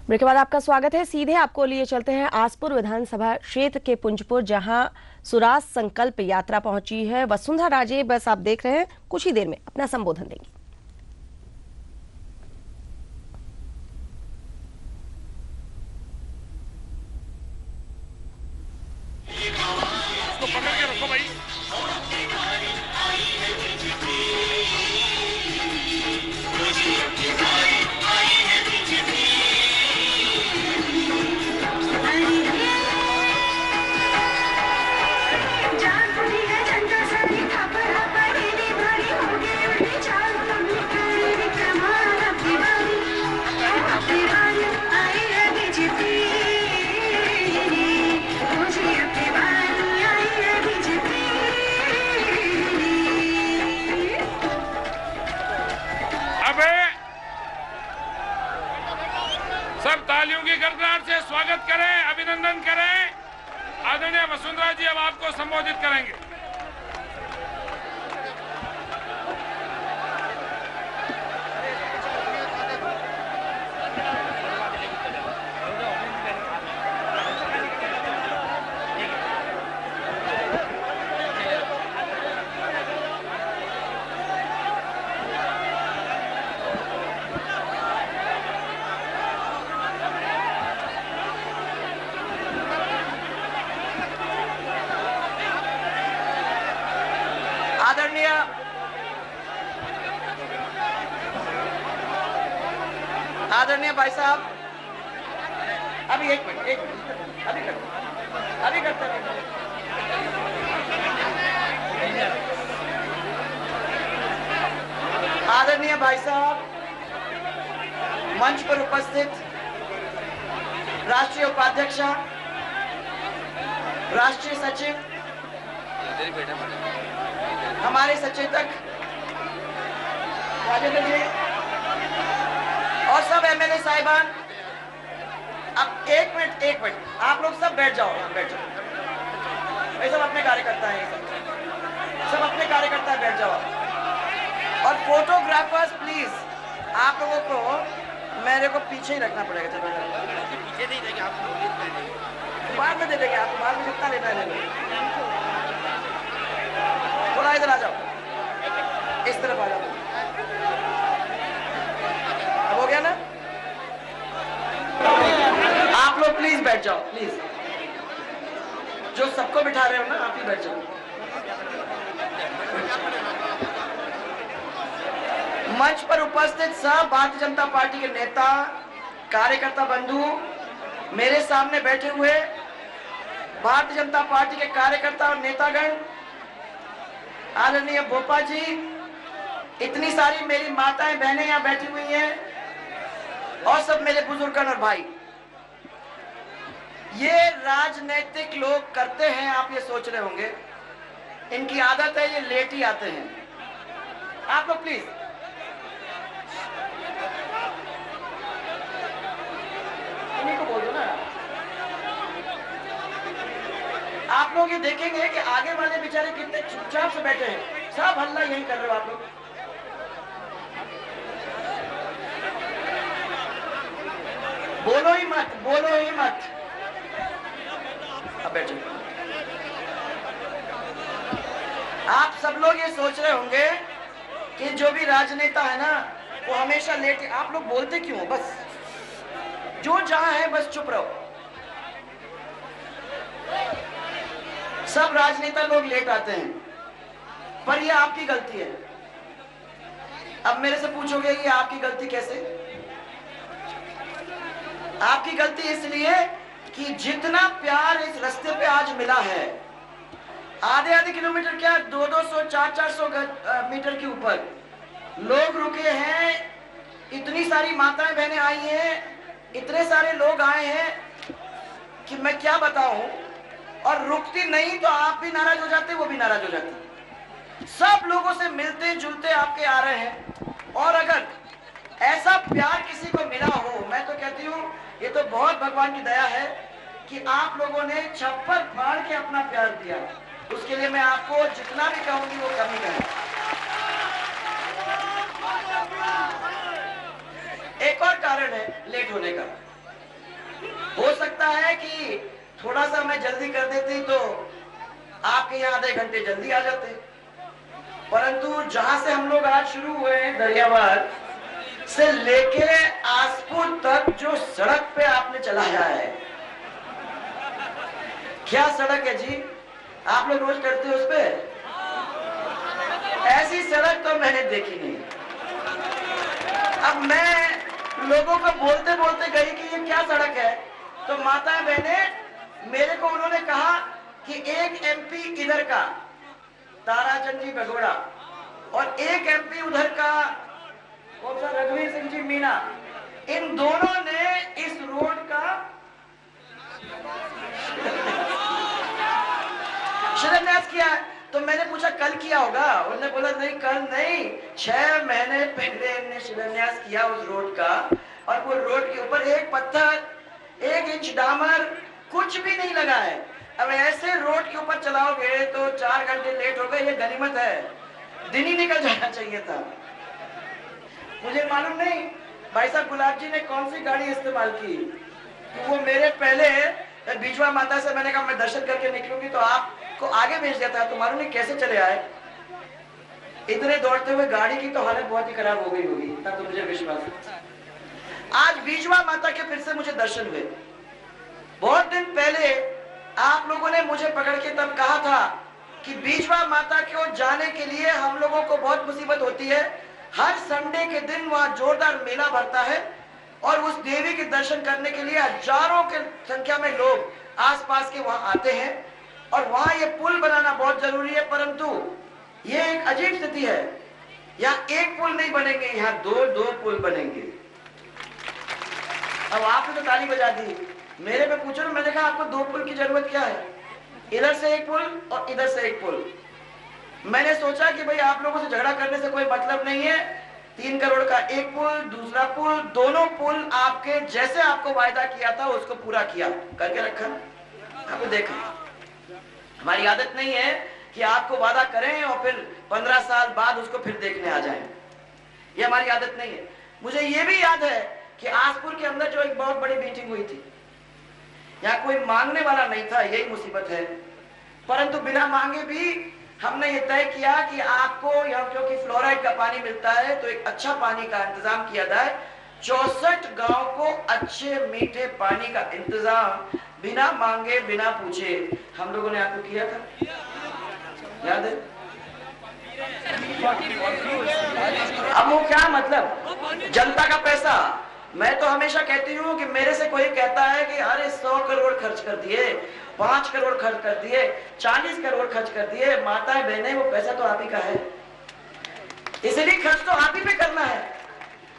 Break के बाद आपका स्वागत है। सीधे आपको लिए चलते हैं आसपुर विधानसभा क्षेत्र के पुंजपुर, जहां सुराज संकल्प यात्रा पहुंची है। वसुंधरा राजे बस आप देख रहे हैं, कुछ ही देर में अपना संबोधन देंगी। पकड़ के रखो भाई। सब तालियों की गड़गड़ाहट से स्वागत करें, अभिनंदन करें। आदरणीय वसुंधरा जी अब आपको संबोधित करेंगे। आदरणीय भाई साहब, अभी एक मिनट अभी करते हैं। आदरणीय भाई साहब, मंच पर उपस्थित राष्ट्रीय उपाध्यक्ष, राष्ट्रीय सचिव, हमारे सचेतक राजेंद्र जी और सब एमएलए साहिबान, अब एक मिनट आप लोग सब बैठ जाओ। ये सब अपने कार्यकर्ता हैं, सब अपने कार्यकर्ता बैठ जाओ। और फोटोग्राफर्स प्लीज, आप लोगों को मेरे को पीछे ही रखना पड़ेगा। चलो पीछे नहीं देंगे, आप बाद में दे देंगे, आपको बाद में जितना लेना है। थोड़ा इधर आ जाओ, इस तरफ आ जाओ। हो गया ना? आप लोग प्लीज बैठ जाओ, प्लीज। जो सबको बिठा रहे हो ना, आप ही बैठ जाओ। मंच पर उपस्थित सब भारतीय जनता पार्टी के नेता, कार्यकर्ता बंधु, मेरे सामने बैठे हुए भारतीय जनता पार्टी के कार्यकर्ता और नेतागण, आदरणीय भोपा जी, इतनी सारी मेरी माताएं बहनें यहाँ बैठी हुई हैं और सब मेरे बुजुर्गन और भाई। ये राजनीतिक लोग करते हैं, आप ये सोच रहे होंगे, इनकी आदत है, ये लेट ही आते हैं। आप लोग प्लीज इन्हीं को बोल दो ना। आप लोग ये देखेंगे कि आगे वाले बेचारे कितने चुपचाप से बैठे हैं, सब हल्ला यही कर रहे हो आप लोग। बोलो ही मत। अब बैठो। आप सब लोग ये सोच रहे होंगे कि जो भी राजनेता है ना, वो हमेशा लेट। आप लोग बोलते क्यों हो? बस जो जहां है बस चुप रहो। सब राजनेता लोग लेट आते हैं, पर ये आपकी गलती है। अब मेरे से पूछोगे कि आपकी गलती कैसे? आपकी गलती इसलिए कि जितना प्यार इस रास्ते पे आज मिला है, आधे किलोमीटर क्या, 200 400 मीटर के ऊपर लोग रुके हैं, इतनी सारी माताएं बहनें आई हैं, इतने सारे लोग आए हैं कि मैं क्या बताऊं। और रुकती नहीं तो आप भी नाराज हो जाते, वो भी नाराज हो जाते। सब लोगों से मिलते जुलते आपके आ रहे हैं। और अगर ऐसा प्यार किसी को मिला हो, मैं तो कहती हूँ ये तो बहुत भगवान की दया है कि आप लोगों ने छप्पर फाड़ के अपना प्यार दिया। उसके लिए मैं आपको जितना भी कहूंगी वो कमी करें। एक और कारण है लेट होने का। हो सकता है कि थोड़ा सा मैं जल्दी कर देती तो आपके यहाँ आधे घंटे जल्दी आ जाते, परंतु जहां से हम लोग आज शुरू हुए हैं दरियावाद से लेके आसपुर तक जो सड़क पे आपने चलाया है, क्या सड़क है जी? आप लोग रोज करते हो उस पे? ऐसी सड़क तो मैंने देखी नहीं। अब मैं लोगों को बोलते बोलते गई कि ये क्या सड़क है, तो माता बहने मेरे को उन्होंने कहा कि एक एमपी इधर का ताराचंद जी भगोड़ा और एक एमपी उधर का कौन सा रघुवीर सिंह जी मीना, इन दोनों ने इस रोड का शिलान्यास किया है। तो मैंने पूछा कल किया होगा? उन्होंने बोला नहीं कल नहीं, 6 महीने पहले इन्होंने शिलान्यास किया उस रोड का, और वो रोड के ऊपर एक पत्थर, 1 इंच डामर, कुछ भी नहीं लगा है। अब ऐसे रोड के ऊपर चलाओगे तो 4 घंटे लेट हो गए, ये गनीमत है, दिन ही निकल जाना चाहिए था। मुझे मालूम नहीं भाई साहब गुलाब जी ने कौन सी गाड़ी इस्तेमाल की, तो वो मेरे पहले बीजवा माता से मैंने कहा मैं दर्शन करके निकलूंगी तो आपको आगे भेज देता है, तो मालूम नहीं कैसे चले आए। इतने दौड़ते हुए गाड़ी की तो हालत बहुत ही खराब हो गई होगी, इतना तो मुझे विश्वास है। आज बीजवा माता के फिर से मुझे दर्शन हुए। बहुत दिन पहले आप लोगों ने मुझे पकड़ के तब कहा था कि बीजवा माता को जाने के लिए हम लोगों को बहुत मुसीबत होती है। हर संडे के दिन वहां जोरदार मेला भरता है और उस देवी के दर्शन करने के लिए हजारों की संख्या में लोग आसपास के वहां आते हैं, और वहां ये पुल बनाना बहुत जरूरी है, परंतु ये एक अजीब स्थिति है, यहाँ एक पुल नहीं बनेंगे, यहाँ दो पुल बनेंगे। अब आपने तो ताली बजा दी, मेरे पे पूछो ना, मैंने कहा आपको 2 पुल की जरूरत क्या है? इधर से एक पुल और इधर से एक पुल। मैंने सोचा कि भाई आप लोगों से झगड़ा करने से कोई मतलब नहीं है, 3 करोड़ का एक पुल, दूसरा पुल, दोनों पुल आपके जैसे आपको वायदा किया था उसको पूरा किया करके रखा। आपको देखा, हमारी आदत नहीं है कि आपको वादा करें और फिर 15 साल बाद उसको फिर देखने आ जाएं, ये हमारी आदत नहीं है। मुझे ये भी याद है कि आसपुर के अंदर जो एक बहुत बड़ी मीटिंग हुई थी, यहाँ कोई मांगने वाला नहीं था, यही मुसीबत है, परंतु बिना मांगे भी हमने ये तय किया कि आपको यहाँ क्योंकि फ्लोराइड का पानी मिलता है तो एक अच्छा पानी का इंतजाम किया जाए। 64 गांव को अच्छे मीठे पानी का इंतजाम बिना मांगे बिना पूछे हम लोगों ने आपको किया था, याद है? अब वो क्या मतलब, जनता का पैसा। मैं तो हमेशा कहती हूँ कि मेरे से कोई कहता है कि अरे 100 करोड़ खर्च कर दिए, 5 करोड़ खर्च कर दिए, 40 करोड़ खर्च कर दिए, माताएं बहनें वो पैसा तो आप ही का है, इसलिए खर्च तो आप ही पे करना है।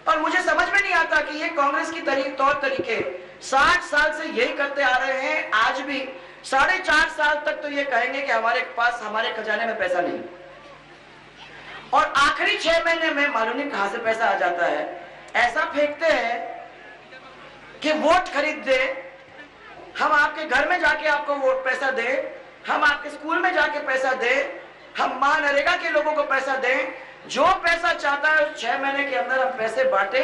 और मुझे समझ में नहीं आता कि ये कांग्रेस की तौर तरीके 60 साल से यही करते आ रहे हैं। आज भी 4.5 साल तक तो ये कहेंगे कि हमारे पास हमारे खजाने में पैसा नहीं, और आखिरी 6 महीने में मालूम नहीं कहां से पैसा आ जाता है। ऐसा फेंकते हैं कि वोट खरीद दे, हम आपके घर में जाके आपको वोट पैसा दे, हम आपके स्कूल में जाके पैसा दे, हम मनरेगा के लोगों को पैसा दें, जो पैसा चाहता है उस 6 महीने के अंदर हम पैसे बांटे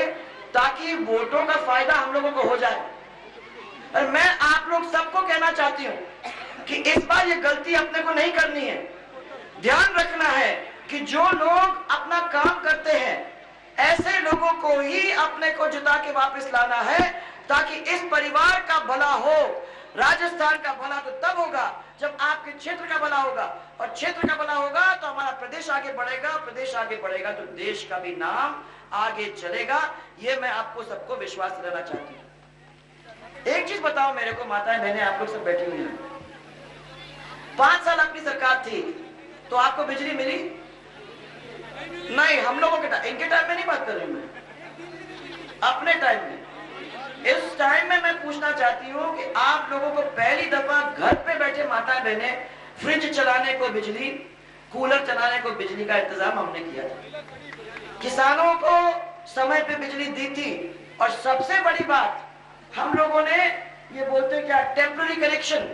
ताकि वोटों का फायदा हम लोगों को हो जाए। और मैं आप लोग सबको कहना चाहती हूं कि इस बार ये गलती अपने को नहीं करनी है। ध्यान रखना है कि जो लोग अपना काम करते हैं ऐसे लोगों को ही अपने को जिता के वापस लाना है, ताकि इस परिवार का भला हो। राजस्थान का भला तो तब होगा जब आपके क्षेत्र का भला होगा, और क्षेत्र का भला होगा तो हमारा प्रदेश आगे बढ़ेगा, प्रदेश आगे बढ़ेगा तो देश का भी नाम आगे चलेगा। ये मैं आपको सबको विश्वास दिलाना चाहती हूँ। एक चीज बताओ मेरे को, माताएं बहनें आप लोग सब बैठी हुई हैं, 5 साल अपनी सरकार थी तो आपको बिजली मिली नहीं? हम लोगों के टाइम, इनके टाइम में नहीं बात कर रही मैं, अपने टाइम में। इस टाइम में मैं पूछना चाहती हूँ कि आप लोगों को पहली दफा घर पे बैठे माता बहनें फ्रिज चलाने को बिजली, कूलर चलाने को बिजली का इंतजाम हमने किया था। किसानों को समय पे बिजली दी थी, और सबसे बड़ी बात हम लोगों ने ये बोलते क्या, टेम्पररी कनेक्शन।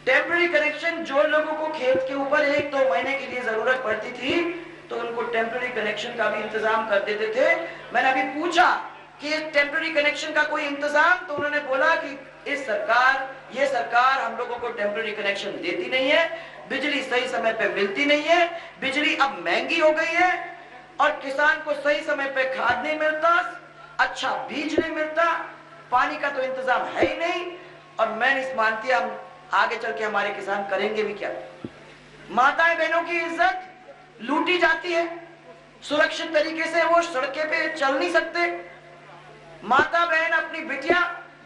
टेम्पररी कनेक्शन, जो लोगों को खेत के ऊपर 1-2 महीने के लिए जरूरत पड़ती थी तो उनको टेम्पररी कनेक्शन का भी इंतजाम कर देते थे। मैंने अभी पूछा कि टेम्पररी कनेक्शन का कोई इंतजाम, तो उन्होंने बोला कि ये सरकार हम लोगों को टेम्पररी कनेक्शन देती नहीं है, बिजली सही समय पे मिलती नहीं है, बिजली अब महंगी हो गई है और किसान को सही समय पे खाद नहीं मिलता, अच्छा बीज नहीं मिलता, पानी का तो इंतजाम है ही नहीं, और मैं नहीं मानती हम आगे चल के हमारे किसान करेंगे भी क्या। माताएं बहनों की इज्जत लूटी जाती है, सुरक्षित तरीके से वो सड़कें पे चल नहीं सकते। माता बहन अपनी बिटिया,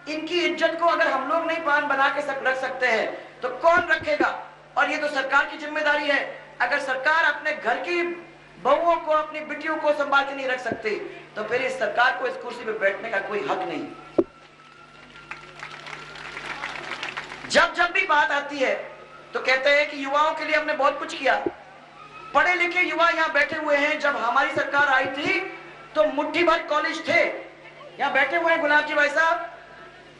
इनकी इज्जत को अगर हम लोग नहीं पान बना के रख सकते हैं तो कौन रखेगा। और ये तो सरकार की जिम्मेदारी है। अगर सरकार अपने घर की बहुओं को, अपनी बिटियों को संभाल के नहीं रख सकती तो फिर इस सरकार को इस कुर्सी पे बैठने का कोई हक नहीं। जब भी बात आती है तो कहते हैं कि युवाओं के लिए हमने बहुत कुछ किया। पढ़े लिखे युवा यहाँ बैठे हुए हैं। जब हमारी सरकार आई थी तो मुट्ठी भर कॉलेज थे। यहाँ बैठे हुए हैं गुलाब जी भाई साहब,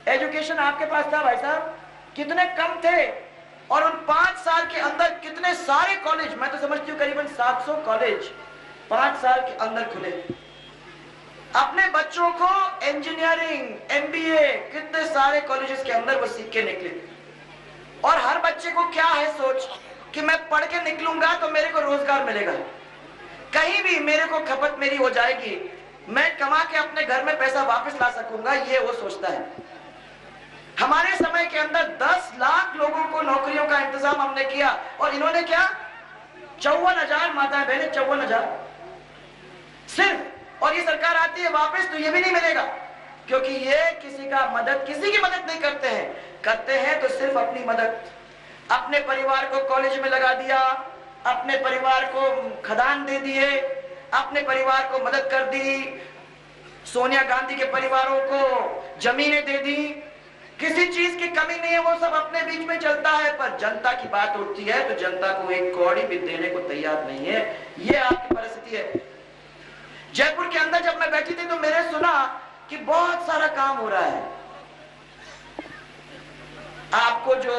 एजुकेशन आपके पास था भाई साहब, कितने कम थे, और उन 5 साल के अंदर कितने सारे कॉलेज, मैं तो समझती हूँ करीबन 700 कॉलेज 5 साल के अंदर खुले। अपने बच्चों को इंजीनियरिंग, MBA, कितने सारे कॉलेजेस के अंदर वो सीख के निकले। और हर बच्चे को क्या है सोच कि मैं पढ़ के निकलूंगा तो मेरे को रोजगार मिलेगा, कहीं भी मेरे को खपत मेरी हो जाएगी, मैं कमा के अपने घर में पैसा वापस ला सकूंगा, ये वो सोचता है। हमारे समय के अंदर 10 लाख लोगों को नौकरियों का इंतजाम हमने किया और इन्होंने क्या 54,000 माताएं बहनें 54,000 सिर्फ। और ये सरकार आती है वापस तो ये भी नहीं मिलेगा, क्योंकि ये किसी की मदद नहीं करते हैं तो सिर्फ अपनी मदद। अपने परिवार को कॉलेज में लगा दिया, अपने परिवार को खदान दे दिए, अपने परिवार को मदद कर दी, सोनिया गांधी के परिवारों को जमीनें दे दी, किसी चीज की कमी नहीं है, वो सब अपने बीच में चलता है। पर जनता की बात उठती है तो जनता को एक कौड़ी भी देने को तैयार नहीं है। ये आपकी परिस्थिति है। जयपुर के अंदर जब मैं बैठी थी तो मैंने सुना कि बहुत सारा काम हो रहा है। आपको जो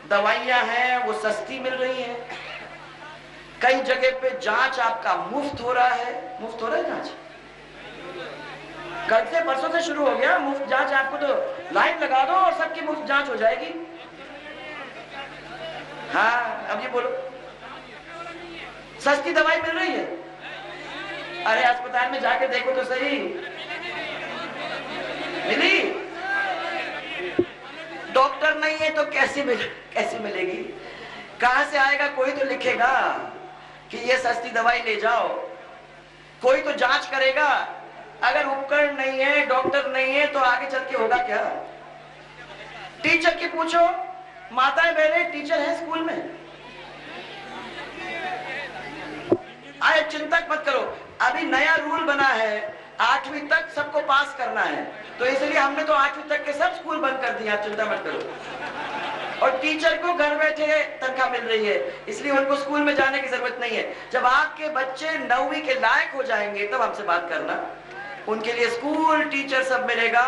दवाइयां हैं वो सस्ती मिल रही हैं, कई जगह पे जांच आपका मुफ्त हो रहा है। मुफ्त हो रहा है जांच, कल से परसों से शुरू हो गया मुफ्त जांच। आपको तो लाइन लगा दो और सबकी मुफ्त जांच हो जाएगी। हाँ, अब ये बोलो, सस्ती दवाई मिल रही है। अरे अस्पताल में जाके देखो तो सही, मिली? डॉक्टर नहीं है तो कैसे मिलेगी? कहां से आएगा? कोई तो लिखेगा कि ये सस्ती दवाई ले जाओ, कोई तो जांच करेगा। अगर उपकरण नहीं है, डॉक्टर नहीं है तो आगे चल के होगा क्या? टीचर की पूछो, माताएं बहनें टीचर हैं स्कूल में, आए चिंता मत करो। अभी नया रूल बना है 8वीं तक सबको पास करना है, तो इसलिए हमने तो 8वीं तक के सब स्कूल बंद कर दिए, आप चिंता मत करो। और टीचर को घर बैठे तनख्वाह मिल रही है, इसलिए उनको स्कूल में जाने की जरूरत नहीं है। जब आपके बच्चे 9वीं के लायक हो जाएंगे तब हमसे बात करना, उनके लिए स्कूल टीचर सब मिलेगा।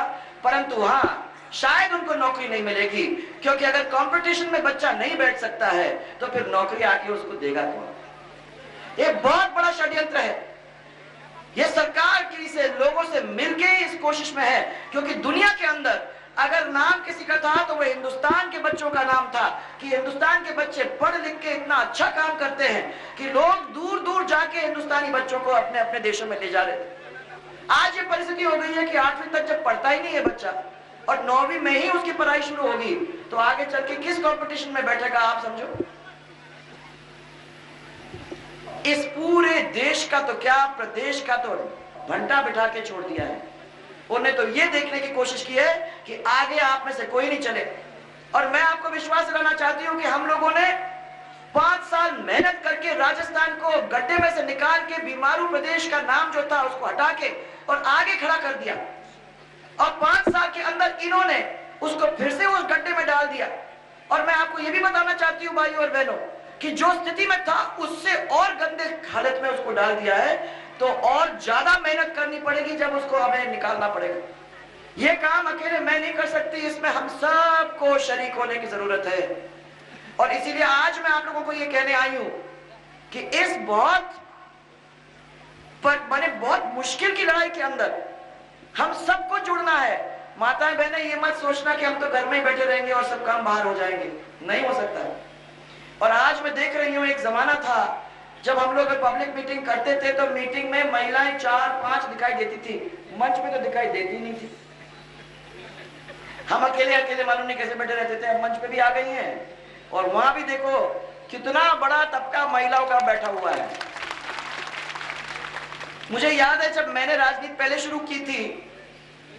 परंतु हाँ, शायद उनको नौकरी नहीं मिलेगी, क्योंकि अगर कंपटीशन में बच्चा नहीं बैठ सकता है तो फिर नौकरी आके उसको देगा कौन? ये बहुत बड़ा षड्यंत्र है। ये सरकार की से लोगों से मिलके इस कोशिश में है, क्योंकि दुनिया के अंदर अगर नाम किसी का था तो वह हिंदुस्तान के बच्चों का नाम था, कि हिंदुस्तान के बच्चे पढ़ लिख के इतना अच्छा काम करते हैं कि लोग दूर दूर जाके हिंदुस्तानी बच्चों को अपने अपने देशों में ले जा रहे थे। आज ये परिस्थिति हो गई है कि 8वीं तक जब पढ़ता ही नहीं है बच्चा और 9वीं में ही उसकी पढ़ाई शुरू होगी तो आगे चल के किस कंपटीशन में बैठेगा आप समझो। इस पूरे देश का तो क्या, प्रदेश का तो घंटा बिठा के छोड़ दिया है। उन्हें तो ये देखने की कोशिश की है कि आगे आप में से कोई नहीं चले। और मैं आपको विश्वास दिलाना चाहती हूं कि हम लोगों ने 5 साल मेहनत करके राजस्थान को गड्ढे में से निकाल के बीमारू प्रदेश का नाम जो था उसको हटा के और आगे खड़ा कर दिया, और 5 साल के अंदर इन्होंने उसको फिर से उस गड्ढे में डाल दिया। और मैं आपको यह भी बताना चाहती हूं भाइयों और बहनों कि जो स्थिति में था उससे और गंदे हालत में उसको डाल दिया है, तो और ज्यादा मेहनत करनी पड़ेगी जब उसको हमें निकालना पड़ेगा। यह काम अकेले मैं नहीं कर सकती, इसमें हम सबको शरीक होने की जरूरत है। और इसीलिए आज मैं आप लोगों को यह कहने आई हूं कि इस बहुत मुश्किल की लड़ाई के अंदर हम सबको जुड़ना है। माताएं बहनें, ये मत सोचना कि हम तो घर में ही बैठे रहेंगे और सब काम बाहर हो जाएंगे, नहीं हो सकता। और आज मैं देख रही हूं, एक जमाना था जब हम लोग पब्लिक मीटिंग करते थे तो मीटिंग में महिलाएं 4-5 दिखाई देती थी, मंच में तो दिखाई देती नहीं थी। हम अकेले अकेले मालूम नहीं कैसे बैठे रहते थे, अब मंच पे भी आ गई हैं। और वहां भी देखो कितना बड़ा तबका महिलाओं का बैठा हुआ है। मुझे याद है जब मैंने राजनीति पहले शुरू की थी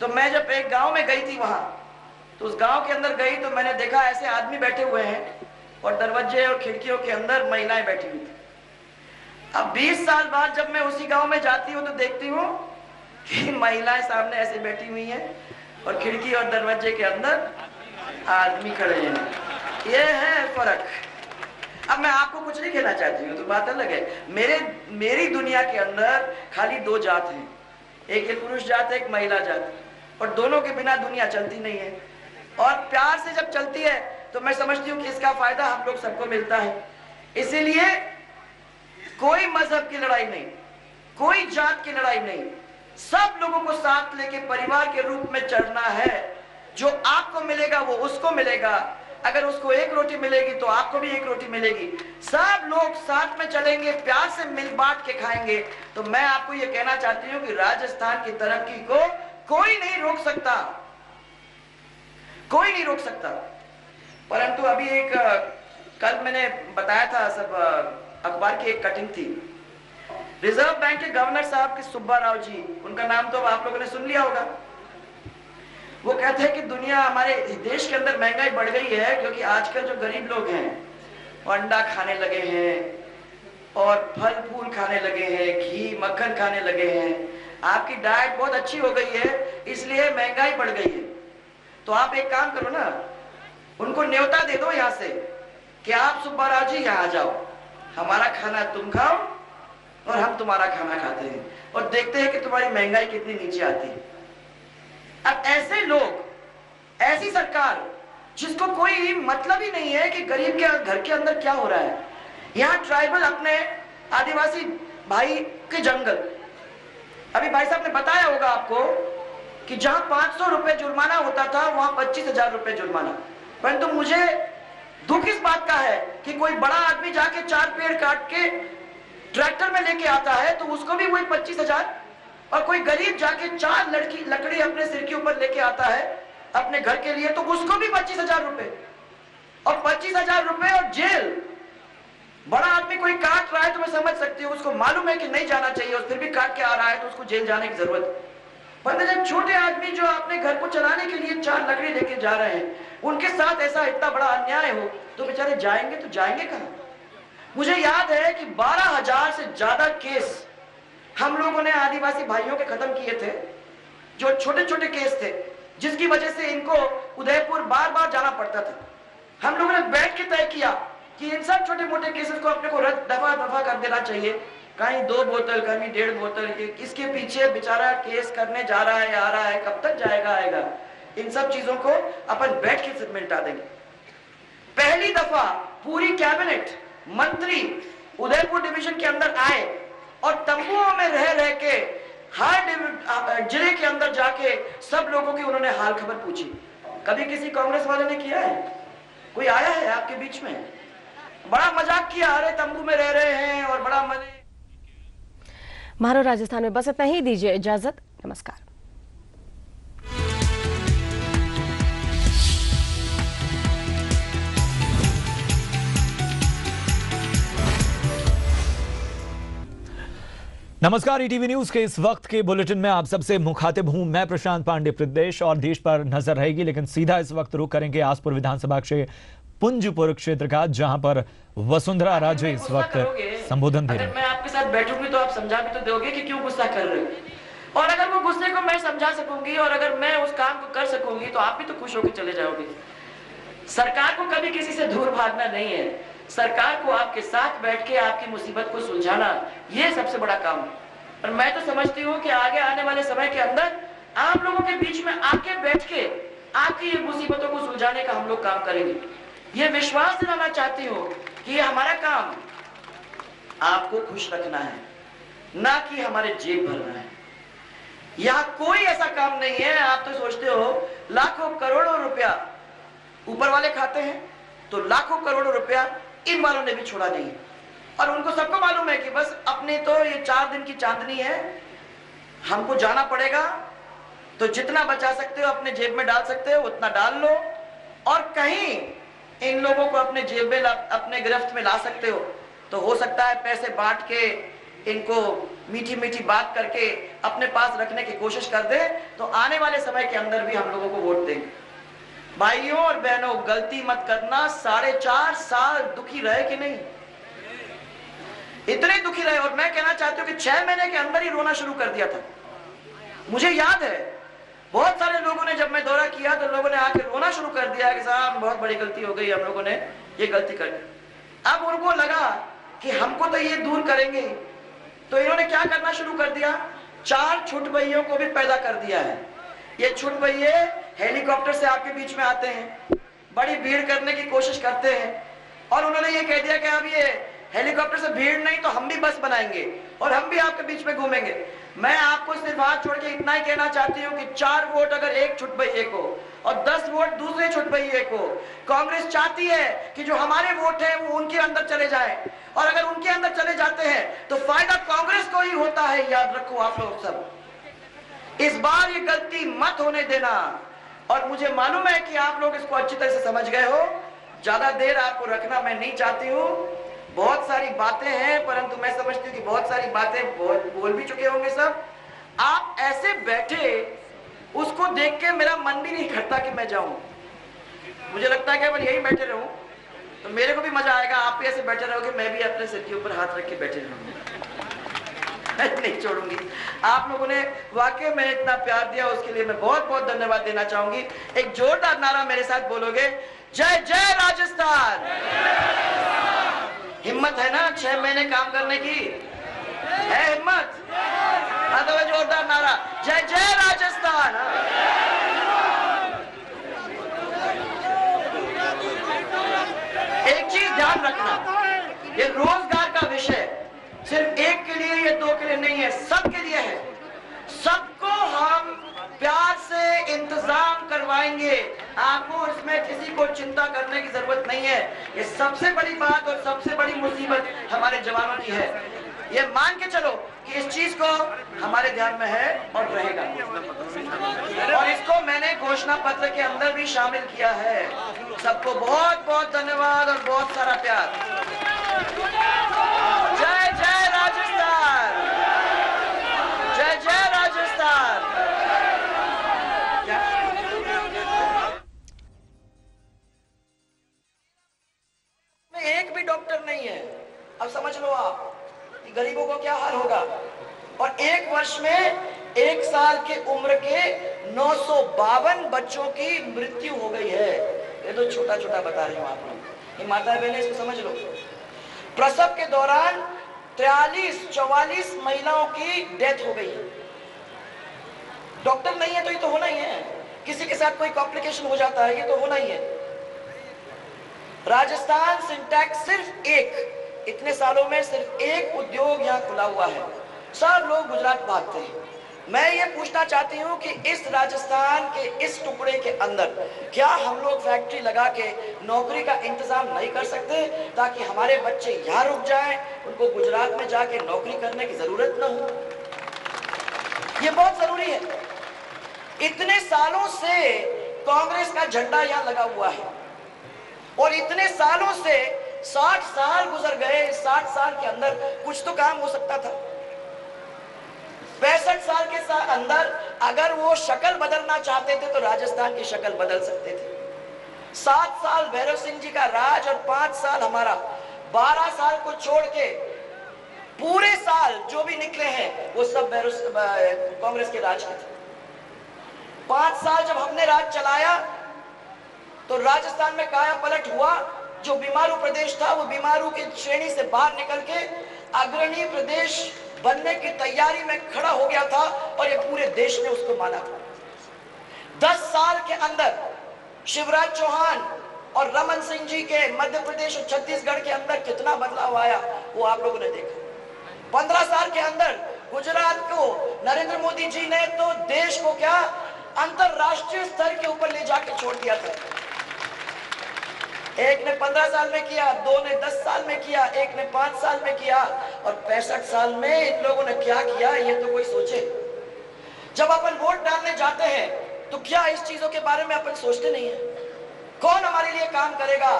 तो मैं जब एक गांव में गई थी, वहां तो उस गांव के अंदर गई तो मैंने देखा ऐसे आदमी बैठे हुए हैं और दरवाजे और खिड़कियों के अंदर महिलाएं बैठी हुई थी। अब 20 साल बाद जब मैं उसी गांव में जाती हूँ तो देखती हूँ कि महिलाएं सामने ऐसे बैठी हुई हैं और खिड़की और दरवाजे के अंदर आदमी खड़े हैं। ये है फर्क। अब मैं आपको कुछ नहीं कहना चाहती हूँ, तो बात अलग है। मेरी दुनिया के अंदर खाली 2 जात हैं, एक ये पुरुष जात है, एक महिला जात, और दोनों के बिना दुनिया चलती नहीं है। और प्यार से जब चलती है तो मैं समझती हूँ कि इसका फायदा हम लोग सबको मिलता है। इसीलिए कोई मजहब की लड़ाई नहीं, कोई जात की लड़ाई नहीं, सब लोगों को साथ लेके परिवार के रूप में चलना है। जो आपको मिलेगा वो उसको मिलेगा, अगर उसको 1 रोटी मिलेगी तो आपको भी 1 रोटी मिलेगी। सब लोग साथ में चलेंगे, प्यार से मिल बांट के खाएंगे। तो मैं आपको ये कहना चाहती हूँ कि राजस्थान की तरक्की को कोई नहीं रोक सकता, कोई नहीं रोक सकता। परंतु अभी कल मैंने बताया था, सब अखबार की एक कटिंग थी। रिजर्व बैंक के गवर्नर साहब के सुब्बा राव जी, उनका नाम तो आप लोगों ने सुन लिया होगा। वो कहते हैं कि दुनिया, हमारे देश के अंदर महंगाई बढ़ गई है क्योंकि आजकल जो गरीब लोग हैं वो अंडा खाने लगे हैं और फल फूल खाने लगे हैं, घी मक्खन खाने लगे हैं। आपकी डाइट बहुत अच्छी हो गई है, इसलिए महंगाई बढ़ गई है। तो आप एक काम करो ना, उनको न्योता दे दो यहाँ से कि आप सुब्बा राव जी यहाँ आ जाओ, हमारा खाना तुम खाओ और हम तुम्हारा खाना खाते हैं, और देखते हैं कि तुम्हारी महंगाई कितनी नीचे आती है। अब ऐसे लोग, ऐसी सरकार जिसको कोई मतलब ही नहीं है कि गरीब के घर के अंदर क्या हो रहा है। यहाँ ट्राइबल अपने आदिवासी भाई के जंगल, अभी भाई साहब ने बताया होगा आपको कि जहां 500 रुपए जुर्माना होता था वहां 25,000 रुपए जुर्माना। परंतु मुझे दुख इस बात का है कि कोई बड़ा आदमी जाके 4 पेड़ काट के ट्रैक्टर में लेके आता है तो उसको भी वही 25,000, और कोई गरीब जाके 4 लकड़ी अपने सिर के ऊपर लेके आता है अपने घर के लिए तो उसको भी 25,000 रुपए, और 25,000 रुपए और जेल। बड़ा आदमी कोई काट रहा है तो मैं समझ सकती हूँ, उसको मालूम है कि नहीं जाना चाहिए और फिर भी काट के आ रहा है तो उसको जेल जाने की जरूरत है। पर जब छोटे आदमी जो अपने घर को चलाने के लिए 4 लकड़ी लेके जा रहे हैं, उनके साथ ऐसा इतना बड़ा अन्याय हो तो बेचारे जाएंगे तो जाएंगे कहां। मुझे याद है कि 12,000 से ज्यादा केस हम लोगों ने आदिवासी भाइयों के खत्म किए थे, जो छोटे छोटे केस थे, जिसकी वजह से इनको उदयपुर बार बार जाना पड़ता था। हम लोगों ने बैठ के तय किया कि इन सब छोटे मोटे केसेस को अपने को दफा कर देना चाहिए। कहीं 2 बोतल, कहीं 1.5 बोतल, इसके पीछे बेचारा केस करने जा रहा है, आ रहा है, कब तक जाएगा आएगा। इन सब चीजों को अपन बैठ के मिटा देंगे। पहली दफा पूरी कैबिनेट मंत्री उदयपुर डिवीजन के अंदर आए और तंबुओं में रह के हर जिले के अंदर जाके सब लोगों की उन्होंने हाल खबर पूछी। कभी किसी कांग्रेस वाले ने किया है? कोई आया है आपके बीच में? बड़ा मजाक किया, अरे तंबू में रह रहे हैं और बड़ा मजे। मारो राजस्थान में बस इतना ही, दीजिए इजाजत, नमस्कार। नमस्कार, ईटीवी न्यूज के इस वक्त के बुलेटिन में आप सबसे मुखातिब हूं मैं प्रशांत पांडे। प्रदेश और देश पर नजर रहेगी, लेकिन सीधा इस वक्त रुख करेंगे आसपुर विधानसभा क्षेत्र पुंजपुर क्षेत्र का, जहां पर वसुंधरा राजे इस वक्त संबोधन दे रहे हैं। मैं आपके साथ बैठूंगी तो आप समझा भी तो दोगे कि क्यों गुस्सा कर रहे हो, और अगर वो गुस्से को मैं समझा सकूंगी और अगर मैं उस काम को कर सकूंगी तो आप भी तो खुश होकर चले जाओगे। सरकार को कभी किसी से दूर भागना नहीं है, सरकार को आपके साथ बैठ के आपकी मुसीबत को सुलझाना, ये सबसे बड़ा काम है। और मैं तो समझती हूँ कि आगे आने वाले समय के अंदर आप लोगों के बीच में आके बैठ के आपकी ये मुसीबतों को सुलझाने का हम लोग काम करेंगे। ये विश्वास दिलाना चाहती हूँ कि ये हमारा काम आपको खुश रखना है, ना कि हमारे जेब भरना है। यहां कोई ऐसा काम नहीं है। आप तो सोचते हो लाखों करोड़ों रुपया ऊपर वाले खाते हैं, तो लाखों करोड़ों रुपया इन वालों ने भी छोड़ा नहीं। और उनको सबको मालूम है कि बस अपने तो ये 4 दिन की चांदनी है, हमको जाना पड़ेगा, तो जितना बचा सकते हो अपने जेब में डाल सकते हो उतना डाल लो, और कहीं इन लोगों को अपने जेब में अपने गिरफ्त में ला सकते हो तो हो सकता है पैसे बांट के इनको मीठी मीठी बात करके अपने पास रखने की कोशिश कर दे, तो आने वाले समय के अंदर भी हम लोगों को वोट देंगे। भाइयों और बहनों, गलती मत करना। 4.5 साल दुखी रहे कि नहीं? इतने दुखी रहे। और मैं कहना चाहती हूं कि 6 महीने के अंदर ही रोना शुरू कर दिया था। मुझे याद है बहुत सारे लोगों ने, जब मैं दौरा किया तो लोगों ने आके रोना शुरू कर दिया कि साहब बहुत बड़ी गलती हो गई, हम लोगों ने ये गलती कर दी। अब उनको लगा कि हमको तो ये दूर करेंगे, तो इन्होंने क्या करना शुरू कर दिया, 4 छुटभइयों को भी पैदा कर दिया है। ये छुटभइये हेलीकॉप्टर से आपके बीच में आते हैं, बड़ी भीड़ करने की कोशिश करते हैं, और उन्होंने ये कह दिया कि अब ये हेलीकॉप्टर से भीड़ नहीं तो हम भी बस बनाएंगे और हम भी आपके बीच में घूमेंगे। मैं आपको सिर्फ हाथ छोड़ के इतना ही कहना चाहती हूँ कि 4 वोट अगर एक छुटभइये को और 10 वोट दूसरे छुटभइये को, कांग्रेस चाहती है कि जो हमारे वोट है वो उनके अंदर चले जाए, और अगर उनके अंदर चले जाते हैं तो फायदा कांग्रेस को ही होता है। याद रखो आप लोग सब, इस बार ये गलती मत होने देना। और मुझे मालूम है कि आप लोग इसको अच्छी तरह से समझ गए हो। ज्यादा देर आपको रखना मैं नहीं चाहती हूँ। बहुत सारी बातें हैं, परंतु मैं समझती हूँ कि बहुत सारी बातें बोल भी चुके होंगे सब। आप ऐसे बैठे, उसको देख के मेरा मन भी नहीं करता कि मैं जाऊं। मुझे लगता है कि अगर यही बैठे रहूं तो मेरे को भी मजा आएगा। आप भी ऐसे बैठे रहोगे, मैं भी अपने सिर के ऊपर हाथ रख के बैठे रहूंगी, मैं नहीं छोड़ूंगी। आप लोगों ने वाकई में इतना प्यार दिया, उसके लिए मैं बहुत बहुत धन्यवाद देना चाहूंगी। एक जोरदार नारा मेरे साथ बोलोगे, जय जय राजस्थान। हिम्मत है ना 6 महीने काम करने की? है हिम्मत? तो जोरदार नारा, जय जय राजस्थान। एक चीज ध्यान रखना, ये रोजगार का विषय सिर्फ एक के लिए या 2 के लिए नहीं है, सबके लिए है। सबको हम प्यार से इंतजाम करवाएंगे। आपको इसमें किसी को चिंता करने की जरूरत नहीं है। ये सबसे बड़ी बात और सबसे बड़ी मुसीबत हमारे जवानों की है। ये मान के चलो कि इस चीज को हमारे ध्यान में है और रहेगा, और इसको मैंने घोषणा पत्र के अंदर भी शामिल किया है। सबको बहुत बहुत धन्यवाद और बहुत सारा प्यार। जय जय राजस्थान, जय जय राजस्थान। एक भी डॉक्टर नहीं है। अब समझ लो आप कि गरीबों को क्या हाल होगा। और 1 वर्ष में 1 साल के उम्र के 952 बच्चों की मृत्यु हो गई है। ये तो छोटा छोटा बता रही हूँ आप लोग, ये माता बहने इसको समझ लो। प्रसव के दौरान 43-44 महिलाओं की डेथ हो गई है। डॉक्टर नहीं है तो ये तो होना ही है, किसी के साथ कोई कॉम्प्लिकेशन हो जाता है, ये तो होना ही है। राजस्थान सिंटैक्स सिर्फ एक, इतने सालों में सिर्फ एक उद्योग यहाँ खुला हुआ है। सब लोग गुजरात भागते हैं। मैं ये पूछना चाहती हूँ कि इस राजस्थान के इस टुकड़े के अंदर क्या हम लोग फैक्ट्री लगा के नौकरी का इंतजाम नहीं कर सकते, ताकि हमारे बच्चे यहाँ रुक जाएं, उनको गुजरात में जाके नौकरी करने की जरूरत न हो। ये बहुत जरूरी है। इतने सालों से कांग्रेस का झंडा यहाँ लगा हुआ है, और इतने सालों से 60 साल गुजर गए। 60 साल के अंदर कुछ तो काम हो सकता था। 65 साल के अंदर अगर वो शक्ल बदलना चाहते थे तो राजस्थान की शक्ल बदल सकते थे। 7 साल भैरव सिंह जी का राज और 5 साल हमारा, 12 साल को छोड़ के पूरे साल जो भी निकले हैं वो सब कांग्रेस के राज के थे। 5 साल जब हमने राज चलाया तो राजस्थान में काया पलट हुआ। जो बीमारू प्रदेश था वो बीमारू की श्रेणी से बाहर निकल के अग्रणी प्रदेश बनने की तैयारी में खड़ा हो गया था, और ये पूरे देश ने उसको माना था। 10 साल के अंदर शिवराज चौहान और रमन सिंह जी के मध्य प्रदेश और छत्तीसगढ़ के अंदर कितना बदलाव आया वो आप लोगों ने देखा। 15 साल के अंदर गुजरात को नरेंद्र मोदी जी ने तो देश को क्या अंतरराष्ट्रीय स्तर के ऊपर ले जाके छोड़ दिया था। एक ने 15 साल में किया, दो ने 10 साल में किया, एक ने 5 साल में किया, और 65 साल में इन लोगों ने क्या किया ये तो कोई सोचे। जब अपन वोट डालने जाते हैं तो क्या इस चीजों के बारे में अपन सोचते नहीं है? कौन हमारे लिए काम करेगा?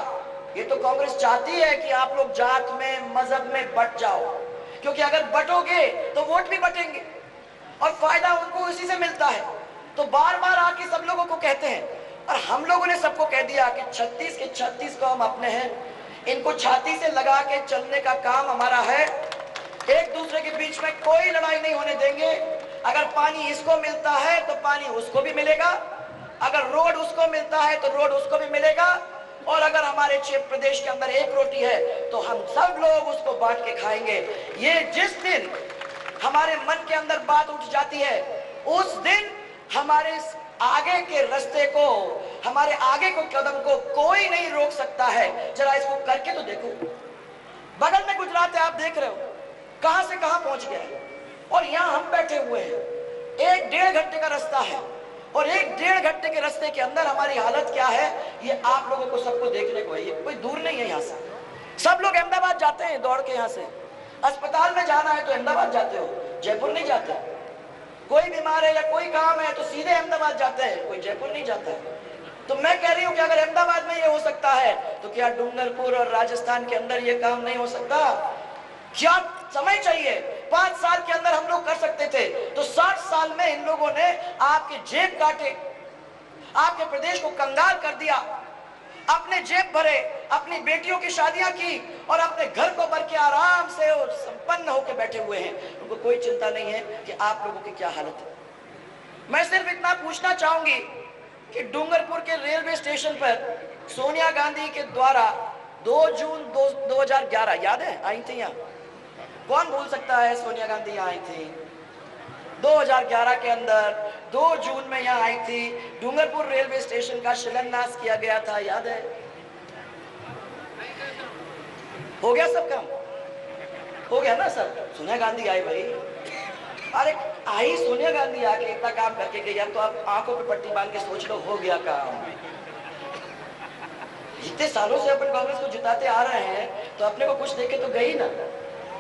ये तो कांग्रेस चाहती है कि आप लोग जात में, मजहब में बट जाओ, क्योंकि अगर बटोगे तो वोट भी बटेंगे और फायदा उनको इसी से मिलता है। तो बार बार आके सब लोगों को कहते हैं, और हम लोगों ने सबको कह दिया कि 36 के 36 को हम अपने हैं, इनको छाती से लगा के चलने का काम हमारा है। एक दूसरे के बीच में कोई लड़ाई नहीं होने देंगे। अगर पानी इसको मिलता है तो पानी उसको भी मिलेगा, अगर रोड उसको मिलता है तो रोड उसको भी मिलेगा, और अगर हमारे प्रदेश के अंदर एक रोटी है तो हम सब लोग उसको बांट के खाएंगे। ये जिस दिन हमारे मन के अंदर बात उठ जाती है, उस दिन हमारे आगे के रास्ते को, हमारे आगे को कदम को कोई नहीं रोक सकता है। जरा इसको करके तो देखो। बगल में गुजरात है, आप देख रहे हो कहां से कहां पहुंच गया है, और यहां हम बैठे हुए हैं। 1-1.5 घंटे का रास्ता है, और 1-1.5 घंटे के रास्ते के अंदर हमारी हालत क्या है ये आप लोगों को सबको देखने को है। ये कोई दूर नहीं है यहाँ से। सब लोग अहमदाबाद जाते हैं दौड़ के, यहाँ से अस्पताल में जाना है तो अहमदाबाद जाते हो, जयपुर नहीं जाते। कोई बीमार है या कोई काम है तो सीधे अहमदाबाद जाते हैं, कोई जयपुर नहीं जाता है। तो मैं कह रही हूँ कि अगर अहमदाबाद में ये हो सकता है तो क्या डूंगरपुर और राजस्थान के अंदर ये काम नहीं हो सकता? क्या समय चाहिए? 5 साल के अंदर हम लोग कर सकते थे, तो 60 साल में इन लोगों ने आपके जेब काटे, आपके प्रदेश को कंगाल कर दिया, अपने जेब भरे, अपनी बेटियों की शादियां की, और अपने घर को भर के आराम से और संपन्न होकर बैठे हुए हैं। उनको कोई चिंता नहीं है कि आप लोगों की क्या हालत है। मैं सिर्फ इतना पूछना चाहूंगी कि डूंगरपुर के रेलवे स्टेशन पर सोनिया गांधी के द्वारा 2 जून 2011 याद है आई थी यहाँ? कौन भूल सकता है? सोनिया गांधी यहाँ आई थी 2011 के अंदर 2 जून में यहाँ आई थी। डूंगरपुर रेलवे स्टेशन का शिलान्यास किया गया था, याद है? हो गया सब काम? हो गया ना सर? सोनिया गांधी आई भाई, अरे आई सोनिया गांधी आके इतना काम करके गई। अब तो आप आंखों पे पट्टी बांध के सोच लो, हो गया काम। इतने सालों से अपन कांग्रेस को जिताते आ रहे हैं तो अपने को कुछ देके तो गई ना।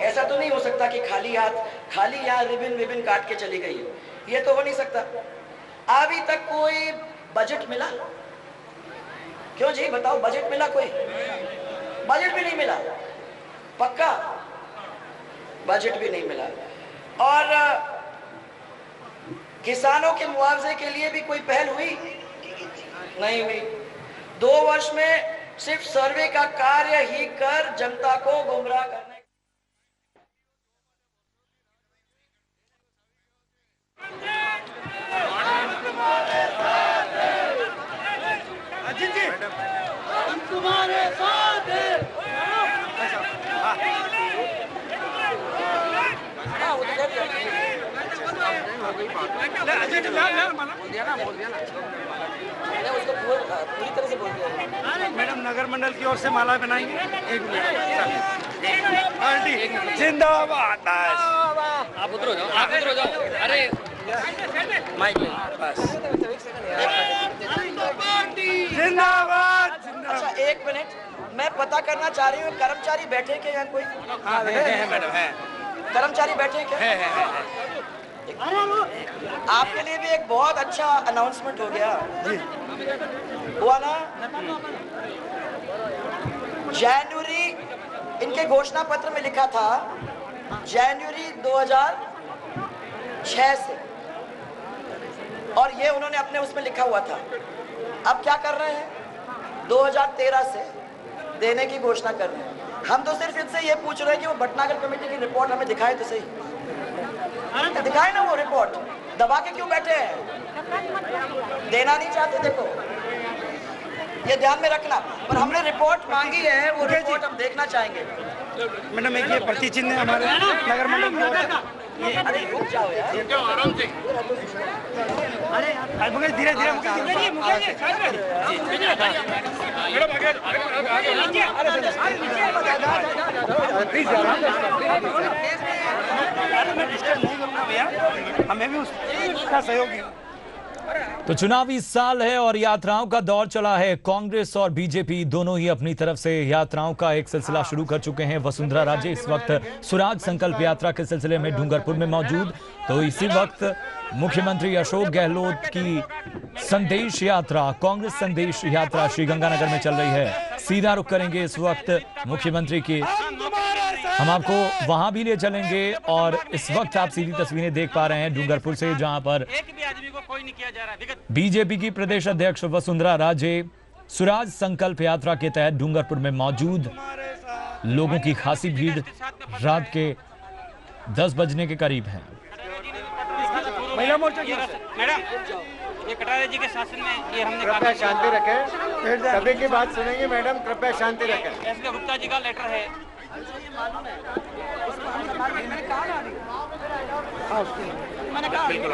ऐसा तो नहीं हो सकता कि खाली हाथ, खाली यहाँ रिबिन काट के चली गई है, ये तो हो नहीं सकता। अभी तक कोई बजट मिला? क्यों जी बताओ, बजट मिला? कोई बजट भी नहीं मिला, पक्का बजट भी नहीं मिला। और किसानों के मुआवजे के लिए भी कोई पहल हुई? नहीं हुई। 2 वर्ष में सिर्फ सर्वे का कार्य ही कर जनता को गुमराह करने। तुम्हारे साथ बोल दिया ना उसको पूरी तरह से बोल दिया। मैडम नगर मंडल की ओर से माला बनाएंगे। एक मिनट जिंदाबाद। बस आप उधर हो जाओ, आप उधर हो जाओ। अरे माइक ले बस। जिंदाबाद। अच्छा 1 मिनट, मैं पता करना चाह रही हूँ कर्मचारी बैठे क्या यहाँ? कोई है मैडम, है कर्मचारी बैठे क्या? है। आपके लिए भी एक बहुत अच्छा अनाउंसमेंट हो गया हुआ ना। जनवरी, इनके घोषणा पत्र में लिखा था जनवरी 2006 से, और ये उन्होंने अपने उसमें लिखा हुआ था। अब क्या कर रहे हैं? 2013 से देने की घोषणा कर रहे हैं। हम तो सिर्फ इनसे ये पूछ रहे हैं कि वो भटनागर कमेटी की रिपोर्ट हमें दिखाए तो सही। दिखाए ना वो रिपोर्ट, दबा के क्यों बैठे हैं? देना नहीं चाहते। देखो ये ध्यान में रखना, पर हमने रिपोर्ट मांगी है, वो रिपोर्ट हम देखना चाहेंगे। मैडम एक ये पर्ची चिन्ह है हमारे नगर मंडल की ओर से। अरे रुक जाओ यार, आराम से। अरे धीरे धीरे प्लीज भैया, हमें भी उसका सहयोगी। तो चुनावी साल है और यात्राओं का दौर चला है। कांग्रेस और बीजेपी दोनों ही अपनी तरफ से यात्राओं का एक सिलसिला शुरू कर चुके हैं। वसुंधरा राजे इस वक्त स्वराज संकल्प यात्रा के सिलसिले में डूंगरपुर में मौजूद, तो इसी वक्त मुख्यमंत्री अशोक गहलोत की संदेश यात्रा, कांग्रेस संदेश यात्रा श्रीगंगानगर में चल रही है। सीधा रुख करेंगे इस वक्त मुख्यमंत्री की, हम आपको वहां भी ले चलेंगे। और इस वक्त आप सीधी तस्वीरें देख पा रहे हैं डूंगरपुर से, जहां पर बीजेपी की प्रदेश अध्यक्ष वसुंधरा राजे स्वराज संकल्प यात्रा के तहत डूंगरपुर में मौजूद। लोगों की खासी भीड़ रात के 10 बजने के करीब है। महिला मोर्चा की मैडम, ये कटारे जी के शासन में ये हमने कृपया शांति रखें, सभी की बात सुनेंगे मैडम, कृपया शांति रखें। एस के गुप्ता जी का लेटर है। मैंने कहा बिल्कुल,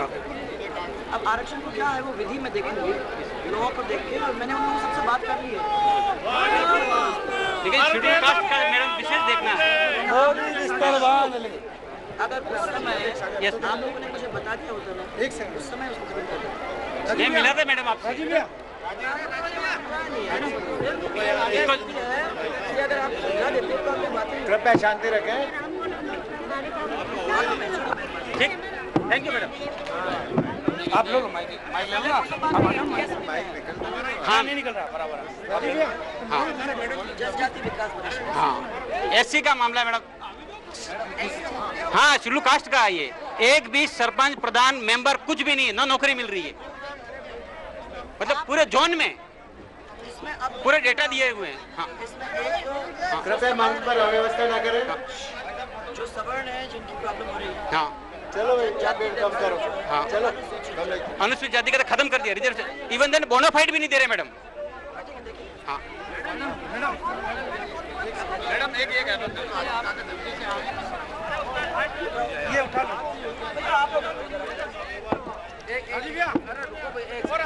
अब आरक्षण को क्या है वो विधि में देखेंगे, लोगों को देख के, और मैंने उन लोगों सबसे बात कर ली है। लेकिन शेड्यूल कास्ट का मैडम विशेष देखना है। अगर उस समय आप लोगों ने मुझे बता दिया होता ना, एक सेकंड, उस समय उसको खत्म कर देते। ये मिला था मैडम आपसे। अगर आप समझा देते तो आपकी बातें। कृपया शांति रखें। ठीक, थैंक यू मैडम। आप लोग माइक ले लो। हाँ, नहीं निकल रहा बराबर। हाँ, एससी का मामला है मैडम। हाँ, शेड्यूल कास्ट का है ये। एक भी सरपंच, प्रधान, मेंबर कुछ भी नहीं है, ना नौकरी मिल रही है, मतलब पूरे जोन में पूरे डेटा दिए हुए हैं। हाँ, कृपया मांग पर अव्यवस्था न करें। जो सवर्ण है, जिनकी प्रॉब्लम हो रही है। हाँ, चलो भाई, कम करो। हाँ, चलो, अनुसूचित जाति का खत्म कर दिया, रिजर्व इवन देन बोनाफाइड भी नहीं दे रहे मैडम। हाँ मैडम, एक ये उठा लो। और